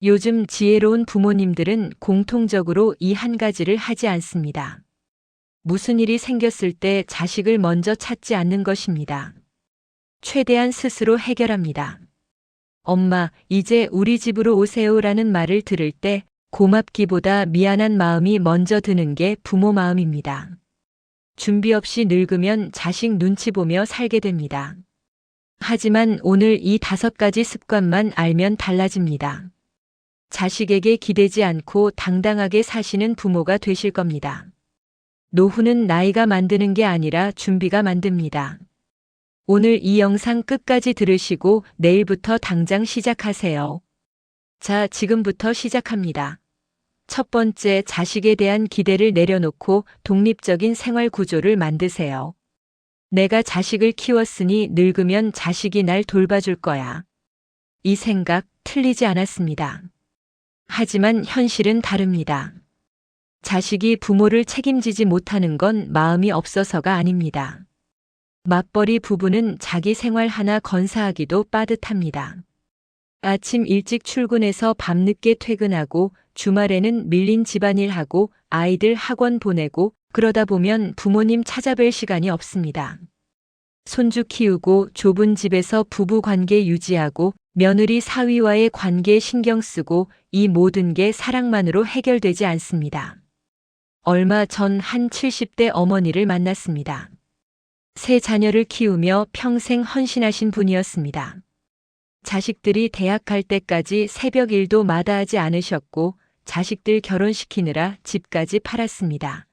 요즘 지혜로운 부모님들은 공통적으로 이 한 가지를 하지 않습니다. 무슨 일이 생겼을 때 자식을 먼저 찾지 않는 것입니다. 최대한 스스로 해결합니다. 엄마, 이제 우리 집으로 오세요라는 말을 들을 때 고맙기보다 미안한 마음이 먼저 드는 게 부모 마음입니다. 준비 없이 늙으면 자식 눈치 보며 살게 됩니다. 하지만 오늘 이 5가지 습관만 알면 달라집니다. 자식에게 기대지 않고 당당하게 사시는 부모가 되실 겁니다. 노후는 나이가 만드는 게 아니라 준비가 만듭니다. 오늘 이 영상 끝까지 들으시고 내일부터 당장 시작하세요. 자, 지금부터 시작합니다. 첫 번째, 자식에 대한 기대를 내려놓고 독립적인 생활 구조를 만드세요. 내가 자식을 키웠으니 늙으면 자식이 날 돌봐줄 거야. 이 생각 틀리지 않았습니다. 하지만 현실은 다릅니다. 자식이 부모를 책임지지 못하는 건 마음이 없어서가 아닙니다. 맞벌이 부부는 자기 생활 하나 건사하기도 빠듯합니다. 아침 일찍 출근해서 밤늦게 퇴근하고 주말에는 밀린 집안일하고 아이들 학원 보내고 그러다 보면 부모님 찾아뵐 시간이 없습니다. 손주 키우고 좁은 집에서 부부 관계 유지하고 며느리 사위와의 관계에 신경 쓰고 이 모든 게 사랑만으로 해결되지 않습니다. 얼마 전 한 70대 어머니를 만났습니다. 세 자녀를 키우며 평생 헌신하신 분이었습니다. 자식들이 대학 갈 때까지 새벽 일도 마다하지 않으셨고 자식들 결혼시키느라 집까지 팔았습니다.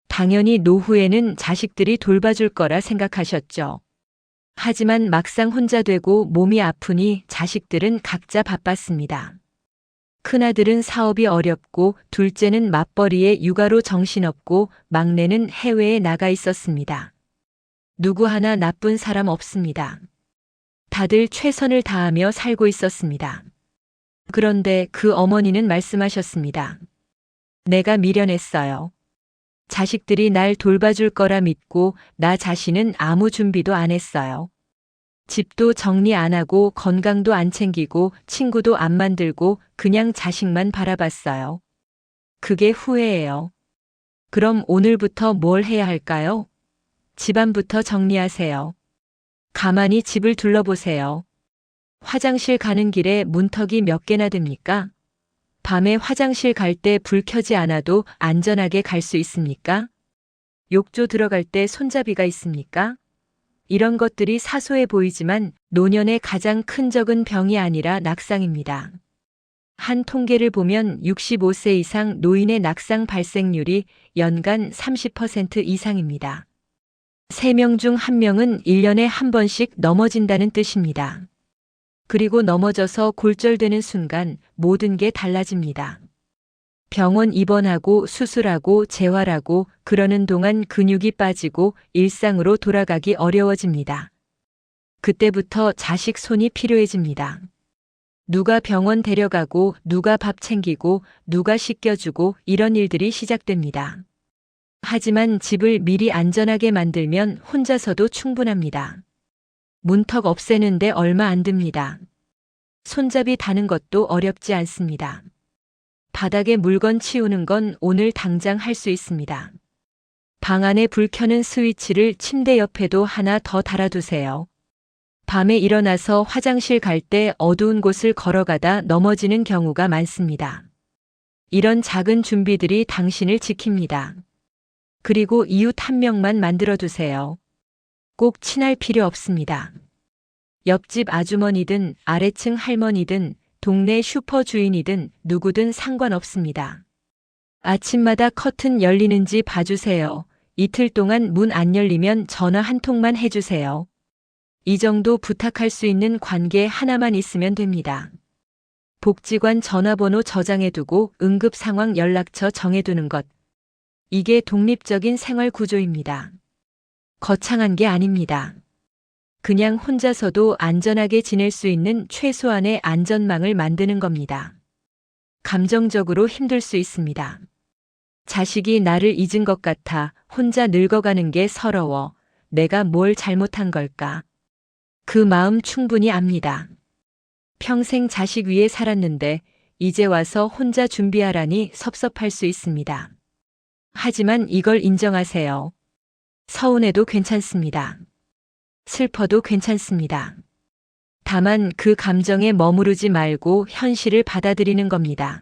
당연히 노후에는 자식들이 돌봐줄 거라 생각하셨죠. 하지만 막상 혼자 되고 몸이 아프니 자식들은 각자 바빴습니다. 큰아들은 사업이 어렵고 둘째는 맞벌이에 육아로 정신없고 막내는 해외에 나가 있었습니다. 누구 하나 나쁜 사람 없습니다. 다들 최선을 다하며 살고 있었습니다. 그런데 그 어머니는 말씀하셨습니다. 내가 미련했어요. 자식들이 날 돌봐줄 거라 믿고 나 자신은 아무 준비도 안 했어요. 집도 정리 안 하고 건강도 안 챙기고 친구도 안 만들고 그냥 자식만 바라봤어요. 그게 후회예요. 그럼 오늘부터 뭘 해야 할까요? 집안부터 정리하세요. 가만히 집을 둘러보세요. 화장실 가는 길에 문턱이 몇 개나 됩니까? 밤에 화장실 갈 때 불 켜지 않아도 안전하게 갈 수 있습니까? 욕조 들어갈 때 손잡이가 있습니까? 이런 것들이 사소해 보이지만 노년의 가장 큰 적은 병이 아니라 낙상입니다. 한 통계를 보면 65세 이상 노인의 낙상 발생률이 연간 30% 이상입니다. 3명 중 1명은 1년에 한 번씩 넘어진다는 뜻입니다. 그리고 넘어져서 골절되는 순간 모든 게 달라집니다. 병원 입원하고 수술하고 재활하고 그러는 동안 근육이 빠지고 일상으로 돌아가기 어려워집니다. 그때부터 자식 손이 필요해집니다. 누가 병원 데려가고 누가 밥 챙기고 누가 씻겨주고 이런 일들이 시작됩니다. 하지만 집을 미리 안전하게 만들면 혼자서도 충분합니다. 문턱 없애는데 얼마 안 듭니다. 손잡이 다는 것도 어렵지 않습니다. 바닥에 물건 치우는 건 오늘 당장 할 수 있습니다. 방 안에 불 켜는 스위치를 침대 옆에도 하나 더 달아두세요. 밤에 일어나서 화장실 갈 때 어두운 곳을 걸어가다 넘어지는 경우가 많습니다. 이런 작은 준비들이 당신을 지킵니다. 그리고 이웃 한 명만 만들어 두세요. 꼭 친할 필요 없습니다. 옆집 아주머니든 아래층 할머니든 동네 슈퍼 주인이든 누구든 상관없습니다. 아침마다 커튼 열리는지 봐주세요. 이틀 동안 문 안 열리면 전화 한 통만 해주세요. 이 정도 부탁할 수 있는 관계 하나만 있으면 됩니다. 복지관 전화번호 저장해두고 응급상황 연락처 정해두는 것. 이게 독립적인 생활 구조입니다. 거창한 게 아닙니다. 그냥 혼자서도 안전하게 지낼 수 있는 최소한의 안전망을 만드는 겁니다. 감정적으로 힘들 수 있습니다. 자식이 나를 잊은 것 같아 혼자 늙어가는 게 서러워. 내가 뭘 잘못한 걸까? 그 마음 충분히 압니다. 평생 자식 위에 살았는데 이제 와서 혼자 준비하라니 섭섭할 수 있습니다. 하지만 이걸 인정하세요. 서운해도 괜찮습니다. 슬퍼도 괜찮습니다. 다만 그 감정에 머무르지 말고 현실을 받아들이는 겁니다.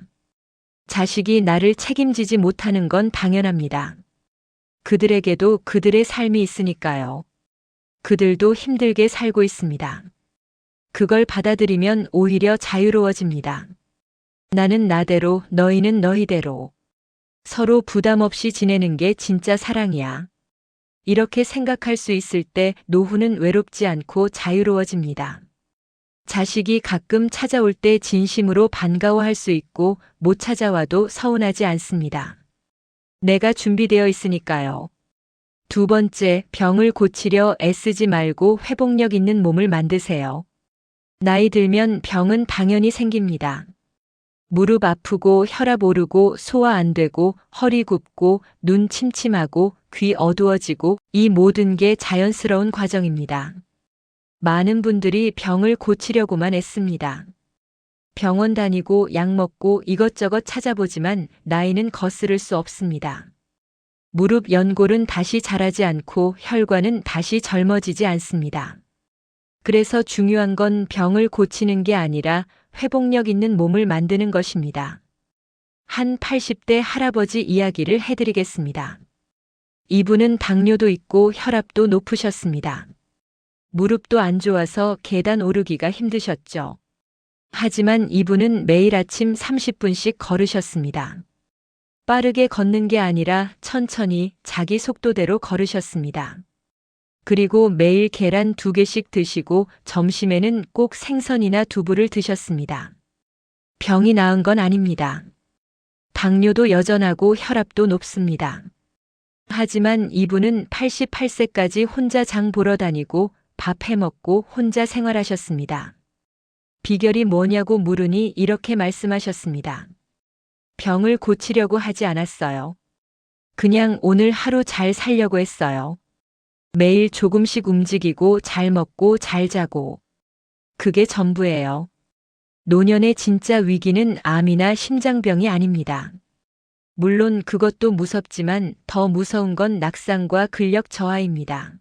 자식이 나를 책임지지 못하는 건 당연합니다. 그들에게도 그들의 삶이 있으니까요. 그들도 힘들게 살고 있습니다. 그걸 받아들이면 오히려 자유로워집니다. 나는 나대로, 너희는 너희대로. 서로 부담 없이 지내는 게 진짜 사랑이야. 이렇게 생각할 수 있을 때 노후는 외롭지 않고 자유로워집니다. 자식이 가끔 찾아올 때 진심으로 반가워할 수 있고 못 찾아와도 서운하지 않습니다. 내가 준비되어 있으니까요. 두 번째, 병을 고치려 애쓰지 말고 회복력 있는 몸을 만드세요. 나이 들면 병은 당연히 생깁니다. 무릎 아프고 혈압 오르고 소화 안 되고 허리 굽고 눈 침침하고 귀 어두워지고 이 모든 게 자연스러운 과정입니다. 많은 분들이 병을 고치려고만 애씁니다. 병원 다니고 약 먹고 이것저것 찾아보지만 나이는 거스를 수 없습니다. 무릎 연골은 다시 자라지 않고 혈관은 다시 젊어지지 않습니다. 그래서 중요한 건 병을 고치는 게 아니라 회복력 있는 몸을 만드는 것입니다. 한 80대 할아버지 이야기를 해드리겠습니다. 이분은 당뇨도 있고 혈압도 높으셨습니다. 무릎도 안 좋아서 계단 오르기가 힘드셨죠. 하지만 이분은 매일 아침 30분씩 걸으셨습니다. 빠르게 걷는 게 아니라 천천히 자기 속도대로 걸으셨습니다. 그리고 매일 계란 2개씩 드시고 점심에는 꼭 생선이나 두부를 드셨습니다. 병이 나은 건 아닙니다. 당뇨도 여전하고 혈압도 높습니다. 하지만 이분은 88세까지 혼자 장 보러 다니고 밥 해먹고 혼자 생활하셨습니다. 비결이 뭐냐고 물으니 이렇게 말씀하셨습니다. 병을 고치려고 하지 않았어요. 그냥 오늘 하루 잘 살려고 했어요. 매일 조금씩 움직이고 잘 먹고 잘 자고. 그게 전부예요. 노년의 진짜 위기는 암이나 심장병이 아닙니다. 물론 그것도 무섭지만 더 무서운 건 낙상과 근력 저하입니다.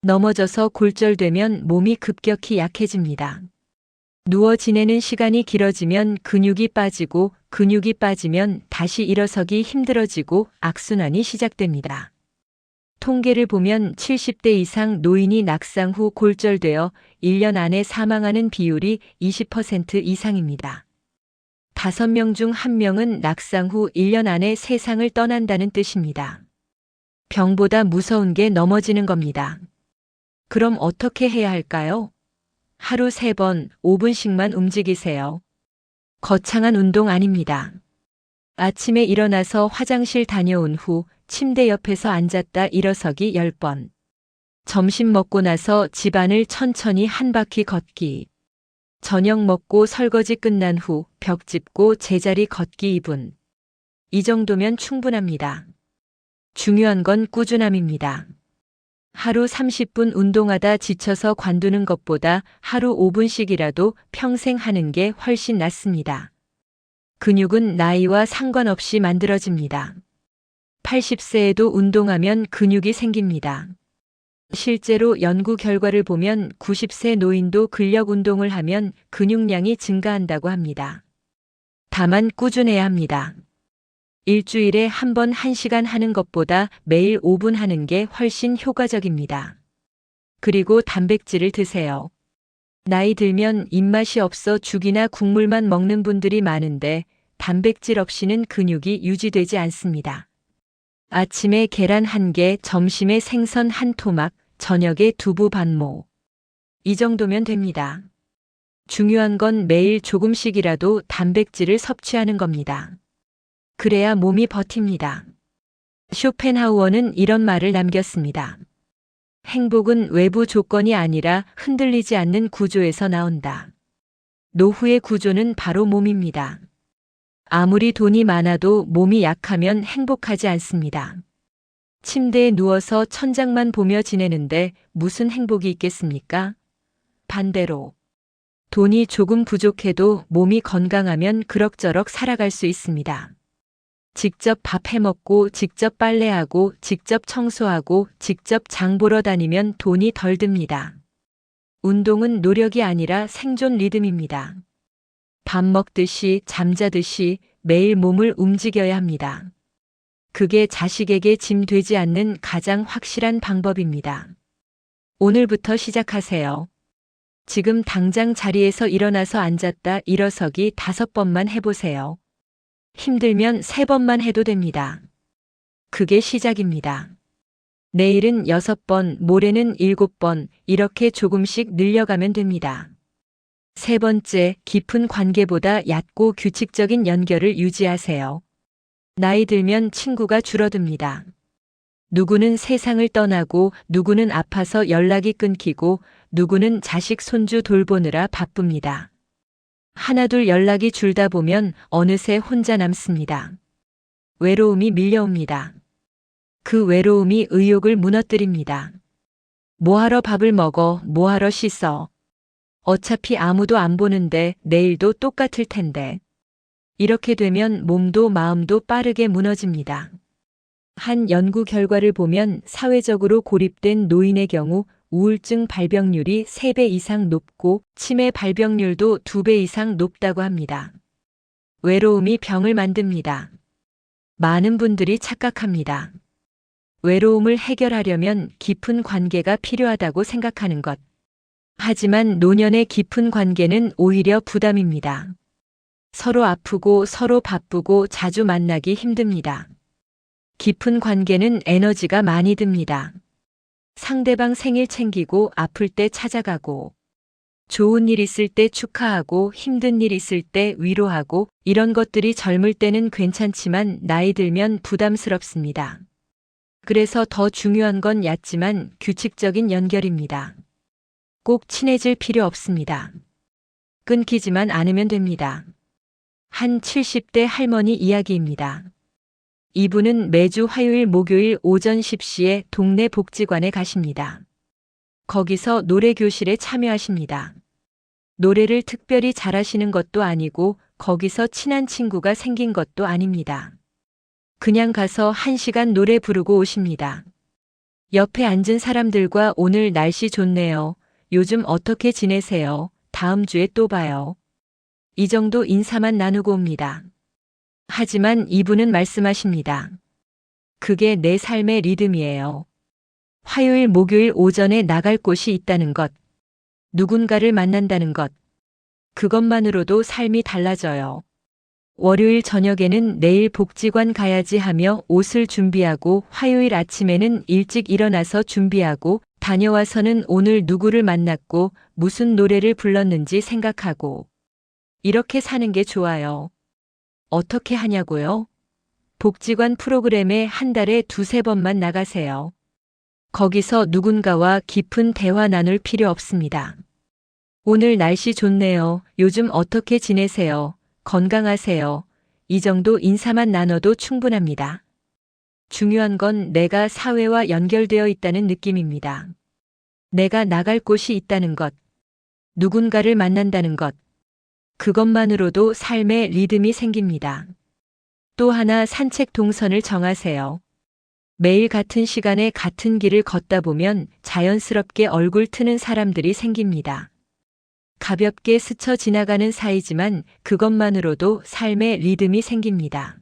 넘어져서 골절되면 몸이 급격히 약해집니다. 누워 지내는 시간이 길어지면 근육이 빠지고 근육이 빠지면 다시 일어서기 힘들어지고 악순환이 시작됩니다. 통계를 보면 70대 이상 노인이 낙상 후 골절되어 1년 안에 사망하는 비율이 20% 이상입니다. 5명 중 1명은 낙상 후 1년 안에 세상을 떠난다는 뜻입니다. 병보다 무서운 게 넘어지는 겁니다. 그럼 어떻게 해야 할까요? 하루 3번, 5분씩만 움직이세요. 거창한 운동 아닙니다. 아침에 일어나서 화장실 다녀온 후 침대 옆에서 앉았다 일어서기 10번. 점심 먹고 나서 집안을 천천히 한 바퀴 걷기. 저녁 먹고 설거지 끝난 후 벽 짚고 제자리 걷기 2분. 이 정도면 충분합니다. 중요한 건 꾸준함입니다. 하루 30분 운동하다 지쳐서 관두는 것보다 하루 5분씩이라도 평생 하는 게 훨씬 낫습니다. 근육은 나이와 상관없이 만들어집니다. 80세에도 운동하면 근육이 생깁니다. 실제로 연구 결과를 보면 90세 노인도 근력 운동을 하면 근육량이 증가한다고 합니다. 다만 꾸준해야 합니다. 일주일에 한 번 1시간 하는 것보다 매일 5분 하는 게 훨씬 효과적입니다. 그리고 단백질을 드세요. 나이 들면 입맛이 없어 죽이나 국물만 먹는 분들이 많은데 단백질 없이는 근육이 유지되지 않습니다. 아침에 계란 1개, 점심에 생선 1토막, 저녁에 두부 반모. 이 정도면 됩니다. 중요한 건 매일 조금씩이라도 단백질을 섭취하는 겁니다. 그래야 몸이 버팁니다. 쇼펜하우어는 이런 말을 남겼습니다. 행복은 외부 조건이 아니라 흔들리지 않는 구조에서 나온다. 노후의 구조는 바로 몸입니다. 아무리 돈이 많아도 몸이 약하면 행복하지 않습니다. 침대에 누워서 천장만 보며 지내는데 무슨 행복이 있겠습니까? 반대로 돈이 조금 부족해도 몸이 건강하면 그럭저럭 살아갈 수 있습니다. 직접 밥 해먹고, 직접 빨래하고, 직접 청소하고, 직접 장 보러 다니면 돈이 덜 듭니다. 운동은 노력이 아니라 생존 리듬입니다. 밥 먹듯이, 잠자듯이 매일 몸을 움직여야 합니다. 그게 자식에게 짐 되지 않는 가장 확실한 방법입니다. 오늘부터 시작하세요. 지금 당장 자리에서 일어나서 앉았다 일어서기 5번만 해보세요. 힘들면 3번만 해도 됩니다. 그게 시작입니다. 내일은 6번, 모레는 7번, 이렇게 조금씩 늘려가면 됩니다. 세 번째, 깊은 관계보다 얕고 규칙적인 연결을 유지하세요. 나이 들면 친구가 줄어듭니다. 누구는 세상을 떠나고, 누구는 아파서 연락이 끊기고, 누구는 자식 손주 돌보느라 바쁩니다. 하나둘 연락이 줄다 보면 어느새 혼자 남습니다. 외로움이 밀려옵니다. 그 외로움이 의욕을 무너뜨립니다. 뭐하러 밥을 먹어, 뭐하러 씻어. 어차피 아무도 안 보는데 내일도 똑같을 텐데. 이렇게 되면 몸도 마음도 빠르게 무너집니다. 한 연구 결과를 보면 사회적으로 고립된 노인의 경우 우울증 발병률이 3배 이상 높고 치매 발병률도 2배 이상 높다고 합니다. 외로움이 병을 만듭니다. 많은 분들이 착각합니다. 외로움을 해결하려면 깊은 관계가 필요하다고 생각하는 것. 하지만 노년의 깊은 관계는 오히려 부담입니다. 서로 아프고 서로 바쁘고 자주 만나기 힘듭니다. 깊은 관계는 에너지가 많이 듭니다. 상대방 생일 챙기고 아플 때 찾아가고 좋은 일 있을 때 축하하고 힘든 일 있을 때 위로하고 이런 것들이 젊을 때는 괜찮지만 나이 들면 부담스럽습니다. 그래서 더 중요한 건 얕지만 규칙적인 연결입니다. 꼭 친해질 필요 없습니다. 끊기지만 않으면 됩니다. 한 70대 할머니 이야기입니다. 이분은 매주 화요일 목요일 오전 10시에 동네 복지관에 가십니다. 거기서 노래교실에 참여하십니다. 노래를 특별히 잘하시는 것도 아니고 거기서 친한 친구가 생긴 것도 아닙니다. 그냥 가서 1시간 노래 부르고 오십니다. 옆에 앉은 사람들과 오늘 날씨 좋네요. 요즘 어떻게 지내세요? 다음 주에 또 봐요. 이 정도 인사만 나누고 옵니다. 하지만 이분은 말씀하십니다. 그게 내 삶의 리듬이에요. 화요일, 목요일 오전에 나갈 곳이 있다는 것, 누군가를 만난다는 것, 그것만으로도 삶이 달라져요. 월요일 저녁에는 내일 복지관 가야지 하며 옷을 준비하고 화요일 아침에는 일찍 일어나서 준비하고 다녀와서는 오늘 누구를 만났고 무슨 노래를 불렀는지 생각하고 이렇게 사는 게 좋아요. 어떻게 하냐고요? 복지관 프로그램에 한 달에 2~3번만 나가세요. 거기서 누군가와 깊은 대화 나눌 필요 없습니다. 오늘 날씨 좋네요. 요즘 어떻게 지내세요? 건강하세요. 이 정도 인사만 나눠도 충분합니다. 중요한 건 내가 사회와 연결되어 있다는 느낌입니다. 내가 나갈 곳이 있다는 것, 누군가를 만난다는 것, 그것만으로도 삶의 리듬이 생깁니다. 또 하나 산책 동선을 정하세요. 매일 같은 시간에 같은 길을 걷다 보면 자연스럽게 얼굴 트는 사람들이 생깁니다. 가볍게 스쳐 지나가는 사이지만 그것만으로도 삶의 리듬이 생깁니다.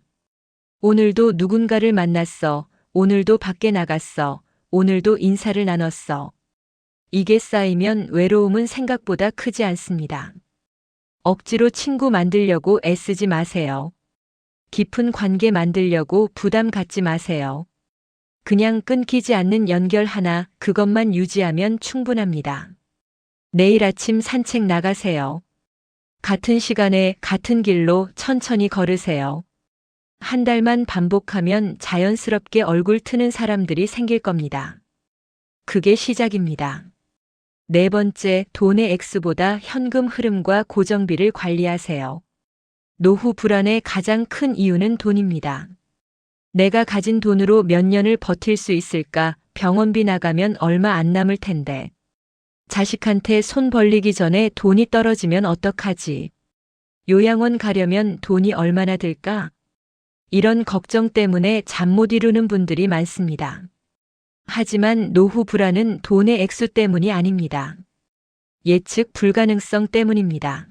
오늘도 누군가를 만났어. 오늘도 밖에 나갔어. 오늘도 인사를 나눴어. 이게 쌓이면 외로움은 생각보다 크지 않습니다. 억지로 친구 만들려고 애쓰지 마세요. 깊은 관계 만들려고 부담 갖지 마세요. 그냥 끊기지 않는 연결 하나, 그것만 유지하면 충분합니다. 내일 아침 산책 나가세요. 같은 시간에 같은 길로 천천히 걸으세요. 한 달만 반복하면 자연스럽게 얼굴 트는 사람들이 생길 겁니다. 그게 시작입니다. 네 번째, 돈의 액수보다 현금 흐름과 고정비를 관리하세요. 노후 불안의 가장 큰 이유는 돈입니다. 내가 가진 돈으로 몇 년을 버틸 수 있을까? 병원비 나가면 얼마 안 남을 텐데. 자식한테 손 벌리기 전에 돈이 떨어지면 어떡하지? 요양원 가려면 돈이 얼마나 들까? 이런 걱정 때문에 잠 못 이루는 분들이 많습니다. 하지만 노후 불안은 돈의 액수 때문이 아닙니다. 예측 불가능성 때문입니다.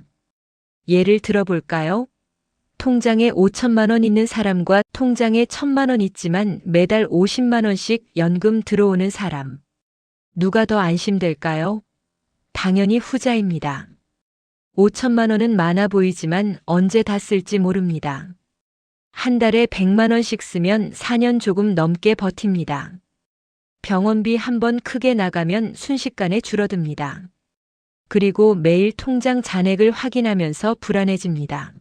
예를 들어볼까요? 통장에 5천만 원 있는 사람과 통장에 1,000만 원 있지만 매달 50만 원씩 연금 들어오는 사람. 누가 더 안심될까요? 당연히 후자입니다. 5천만 원은 많아 보이지만 언제 다 쓸지 모릅니다. 한 달에 100만 원씩 쓰면 4년 조금 넘게 버팁니다. 병원비 한 번 크게 나가면 순식간에 줄어듭니다. 그리고 매일 통장 잔액을 확인하면서 불안해집니다.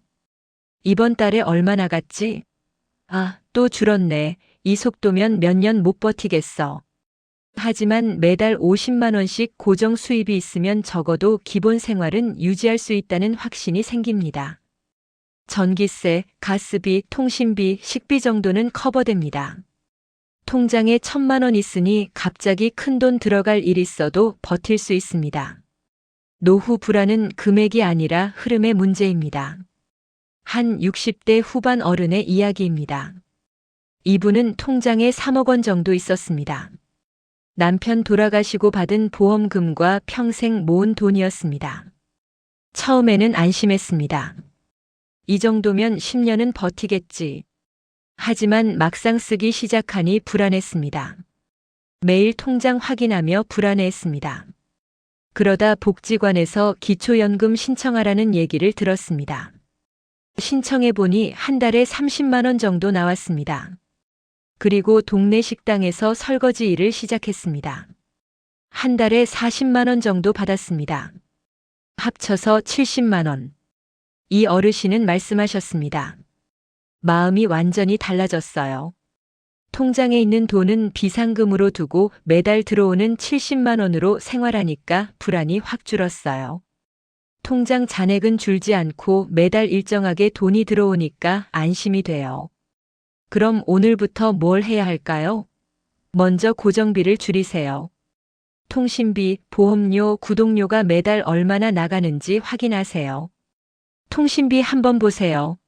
이번 달에 얼마 나갔지? 아, 또 줄었네. 이 속도면 몇 년 못 버티겠어. 하지만 매달 50만 원씩 고정 수입이 있으면 적어도 기본 생활은 유지할 수 있다는 확신이 생깁니다. 전기세, 가스비, 통신비, 식비 정도는 커버됩니다. 통장에 1,000만 원 있으니 갑자기 큰돈 들어갈 일 있어도 버틸 수 있습니다. 노후 불안은 금액이 아니라 흐름의 문제입니다. 한 60대 후반 어른의 이야기입니다. 이분은 통장에 3억 원 정도 있었습니다. 남편 돌아가시고 받은 보험금과 평생 모은 돈이었습니다. 처음에는 안심했습니다. 이 정도면 10년은 버티겠지. 하지만 막상 쓰기 시작하니 불안했습니다. 매일 통장 확인하며 불안해했습니다. 그러다 복지관에서 기초연금 신청하라는 얘기를 들었습니다. 신청해보니 한 달에 30만 원 정도 나왔습니다. 그리고 동네 식당에서 설거지 일을 시작했습니다. 한 달에 40만 원 정도 받았습니다. 합쳐서 70만 원. 이 어르신은 말씀하셨습니다. 마음이 완전히 달라졌어요. 통장에 있는 돈은 비상금으로 두고 매달 들어오는 70만 원으로 생활하니까 불안이 확 줄었어요. 통장 잔액은 줄지 않고 매달 일정하게 돈이 들어오니까 안심이 돼요. 그럼 오늘부터 뭘 해야 할까요? 먼저 고정비를 줄이세요. 통신비, 보험료, 구독료가 매달 얼마나 나가는지 확인하세요. 통신비 한번 보세요.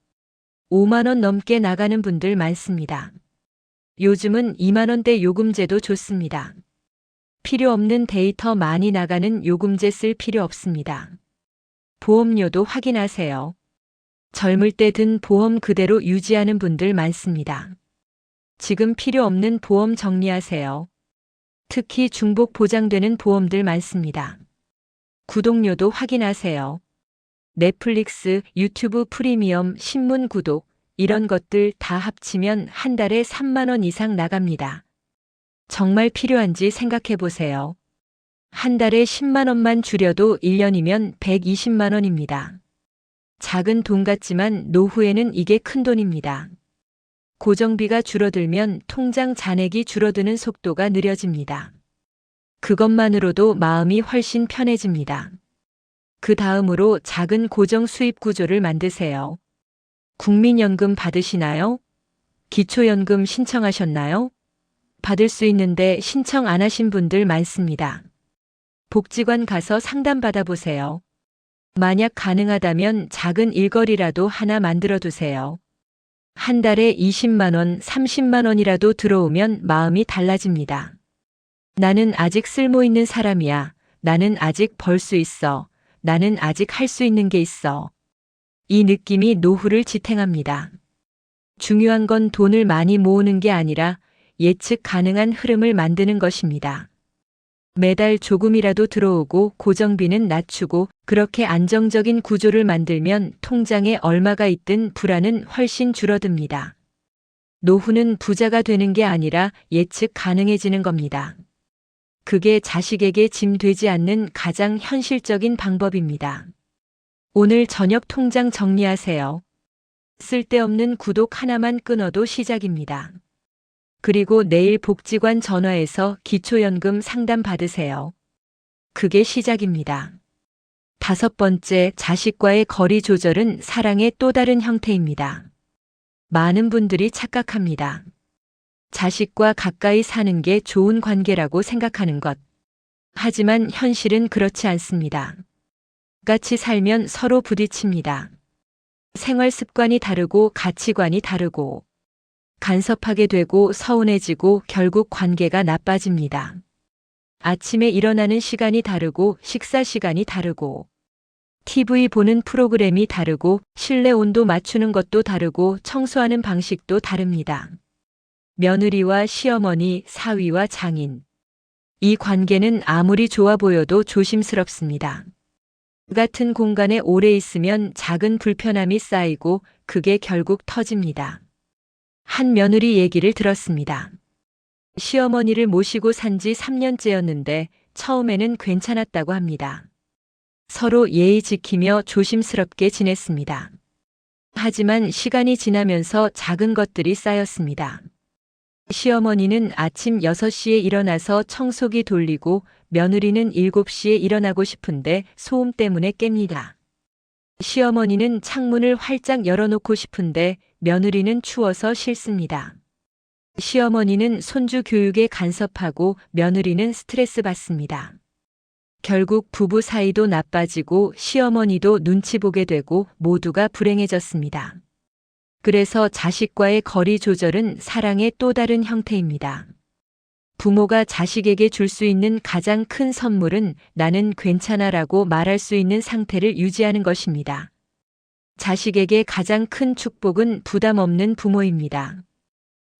5만 원 넘게 나가는 분들 많습니다. 요즘은 2만 원대 요금제도 좋습니다. 필요 없는 데이터 많이 나가는 요금제 쓸 필요 없습니다. 보험료도 확인하세요. 젊을 때 든 보험 그대로 유지하는 분들 많습니다. 지금 필요 없는 보험 정리하세요. 특히 중복 보장되는 보험들 많습니다. 구독료도 확인하세요. 넷플릭스, 유튜브 프리미엄, 신문 구독, 이런 것들 다 합치면 한 달에 3만 원 이상 나갑니다. 정말 필요한지 생각해 보세요. 한 달에 10만 원만 줄여도 1년이면 120만 원입니다. 작은 돈 같지만 노후에는 이게 큰 돈입니다. 고정비가 줄어들면 통장 잔액이 줄어드는 속도가 느려집니다. 그것만으로도 마음이 훨씬 편해집니다. 그 다음으로 작은 고정 수입 구조를 만드세요. 국민연금 받으시나요? 기초연금 신청하셨나요? 받을 수 있는데 신청 안 하신 분들 많습니다. 복지관 가서 상담 받아보세요. 만약 가능하다면 작은 일거리라도 하나 만들어 두세요. 한 달에 20만 원, 30만 원이라도 들어오면 마음이 달라집니다. 나는 아직 쓸모 있는 사람이야. 나는 아직 벌 수 있어. 나는 아직 할 수 있는 게 있어. 이 느낌이 노후를 지탱합니다. 중요한 건 돈을 많이 모으는 게 아니라 예측 가능한 흐름을 만드는 것입니다. 매달 조금이라도 들어오고 고정비는 낮추고 그렇게 안정적인 구조를 만들면 통장에 얼마가 있든 불안은 훨씬 줄어듭니다. 노후는 부자가 되는 게 아니라 예측 가능해지는 겁니다. 그게 자식에게 짐 되지 않는 가장 현실적인 방법입니다. 오늘 저녁 통장 정리하세요. 쓸데없는 구독 하나만 끊어도 시작입니다. 그리고 내일 복지관 전화해서 기초연금 상담 받으세요. 그게 시작입니다. 5번째, 자식과의 거리 조절은 사랑의 또 다른 형태입니다. 많은 분들이 착각합니다. 자식과 가까이 사는 게 좋은 관계라고 생각하는 것. 하지만 현실은 그렇지 않습니다. 같이 살면 서로 부딪힙니다. 생활 습관이 다르고 가치관이 다르고 간섭하게 되고 서운해지고 결국 관계가 나빠집니다. 아침에 일어나는 시간이 다르고 식사 시간이 다르고 TV 보는 프로그램이 다르고 실내 온도 맞추는 것도 다르고 청소하는 방식도 다릅니다. 며느리와 시어머니, 사위와 장인. 이 관계는 아무리 좋아 보여도 조심스럽습니다. 같은 공간에 오래 있으면 작은 불편함이 쌓이고 그게 결국 터집니다. 한 며느리 얘기를 들었습니다. 시어머니를 모시고 산 지 3년째였는데 처음에는 괜찮았다고 합니다. 서로 예의 지키며 조심스럽게 지냈습니다. 하지만 시간이 지나면서 작은 것들이 쌓였습니다. 시어머니는 아침 6시에 일어나서 청소기 돌리고 며느리는 7시에 일어나고 싶은데 소음 때문에 깹니다. 시어머니는 창문을 활짝 열어놓고 싶은데 며느리는 추워서 싫습니다. 시어머니는 손주 교육에 간섭하고 며느리는 스트레스 받습니다. 결국 부부 사이도 나빠지고 시어머니도 눈치 보게 되고 모두가 불행해졌습니다. 그래서 자식과의 거리 조절은 사랑의 또 다른 형태입니다. 부모가 자식에게 줄 수 있는 가장 큰 선물은 나는 괜찮아라고 말할 수 있는 상태를 유지하는 것입니다. 자식에게 가장 큰 축복은 부담 없는 부모입니다.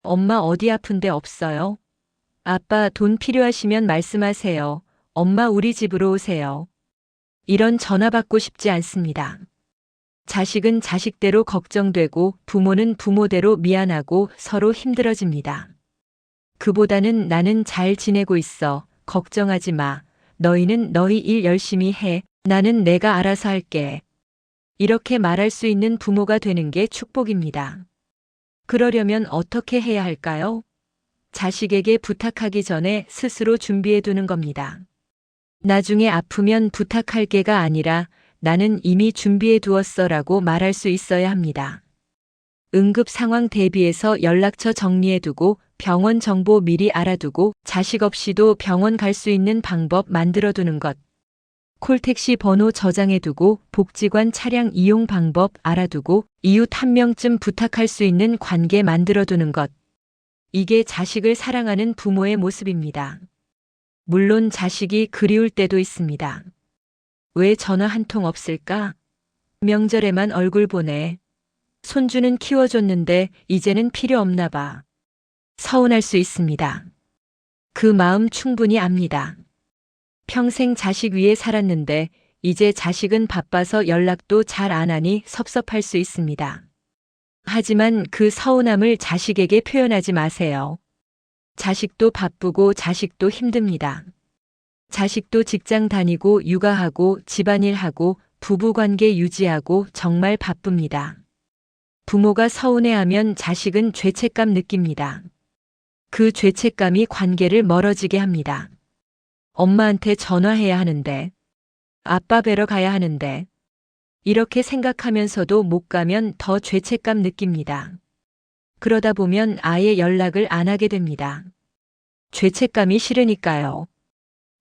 엄마 어디 아픈데 없어요? 아빠 돈 필요하시면 말씀하세요. 엄마 우리 집으로 오세요. 이런 전화 받고 싶지 않습니다. 자식은 자식대로 걱정되고 부모는 부모대로 미안하고 서로 힘들어집니다. 그보다는 나는 잘 지내고 있어. 걱정하지 마. 너희는 너희 일 열심히 해. 나는 내가 알아서 할게. 이렇게 말할 수 있는 부모가 되는 게 축복입니다. 그러려면 어떻게 해야 할까요? 자식에게 부탁하기 전에 스스로 준비해 두는 겁니다. 나중에 아프면 부탁할게가 아니라 나는 이미 준비해 두었어라고 말할 수 있어야 합니다. 응급 상황 대비해서 연락처 정리해 두고 병원 정보 미리 알아두고 자식 없이도 병원 갈 수 있는 방법 만들어 두는 것. 콜택시 번호 저장해 두고 복지관 차량 이용 방법 알아두고 이웃 한 명쯤 부탁할 수 있는 관계 만들어 두는 것. 이게 자식을 사랑하는 부모의 모습입니다. 물론 자식이 그리울 때도 있습니다. 왜 전화 한 통 없을까? 명절에만 얼굴 보내. 손주는 키워줬는데 이제는 필요 없나 봐. 서운할 수 있습니다. 그 마음 충분히 압니다. 평생 자식 위에 살았는데 이제 자식은 바빠서 연락도 잘 안 하니 섭섭할 수 있습니다. 하지만 그 서운함을 자식에게 표현하지 마세요. 자식도 바쁘고 자식도 힘듭니다. 자식도 직장 다니고 육아하고 집안일하고 부부관계 유지하고 정말 바쁩니다. 부모가 서운해하면 자식은 죄책감 느낍니다. 그 죄책감이 관계를 멀어지게 합니다. 엄마한테 전화해야 하는데, 아빠 뵈러 가야 하는데, 이렇게 생각하면서도 못 가면 더 죄책감 느낍니다. 그러다 보면 아예 연락을 안 하게 됩니다. 죄책감이 싫으니까요.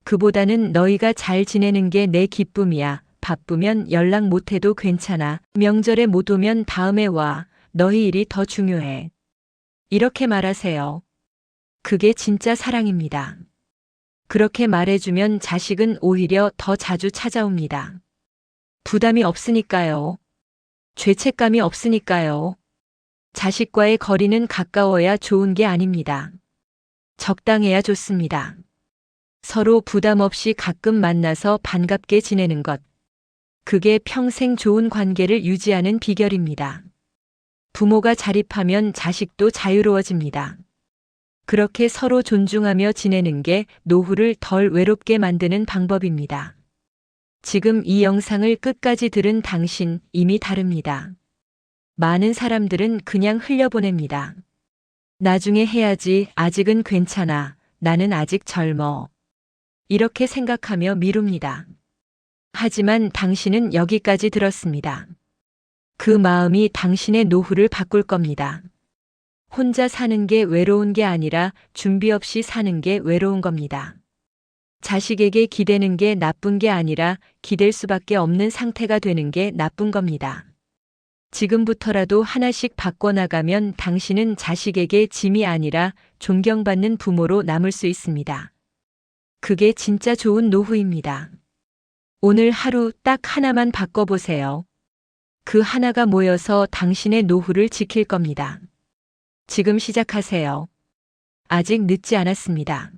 그보다는 너희가 잘 지내는 게 내 기쁨이야. 바쁘면 연락 못해도 괜찮아. 명절에 못 오면 다음에 와. 너희 일이 더 중요해. 이렇게 말하세요. 그게 진짜 사랑입니다. 그렇게 말해주면 자식은 오히려 더 자주 찾아옵니다. 부담이 없으니까요. 죄책감이 없으니까요. 자식과의 거리는 가까워야 좋은 게 아닙니다. 적당해야 좋습니다. 서로 부담 없이 가끔 만나서 반갑게 지내는 것. 그게 평생 좋은 관계를 유지하는 비결입니다. 부모가 자립하면 자식도 자유로워집니다. 그렇게 서로 존중하며 지내는 게 노후를 덜 외롭게 만드는 방법입니다. 지금 이 영상을 끝까지 들은 당신 이미 다릅니다. 많은 사람들은 그냥 흘려보냅니다. 나중에 해야지. 아직은 괜찮아. 나는 아직 젊어. 이렇게 생각하며 미룹니다. 하지만 당신은 여기까지 들었습니다. 그 마음이 당신의 노후를 바꿀 겁니다. 혼자 사는 게 외로운 게 아니라 준비 없이 사는 게 외로운 겁니다. 자식에게 기대는 게 나쁜 게 아니라 기댈 수밖에 없는 상태가 되는 게 나쁜 겁니다. 지금부터라도 하나씩 바꿔나가면 당신은 자식에게 짐이 아니라 존경받는 부모로 남을 수 있습니다. 그게 진짜 좋은 노후입니다. 오늘 하루 딱 하나만 바꿔보세요. 그 하나가 모여서 당신의 노후를 지킬 겁니다. 지금 시작하세요. 아직 늦지 않았습니다.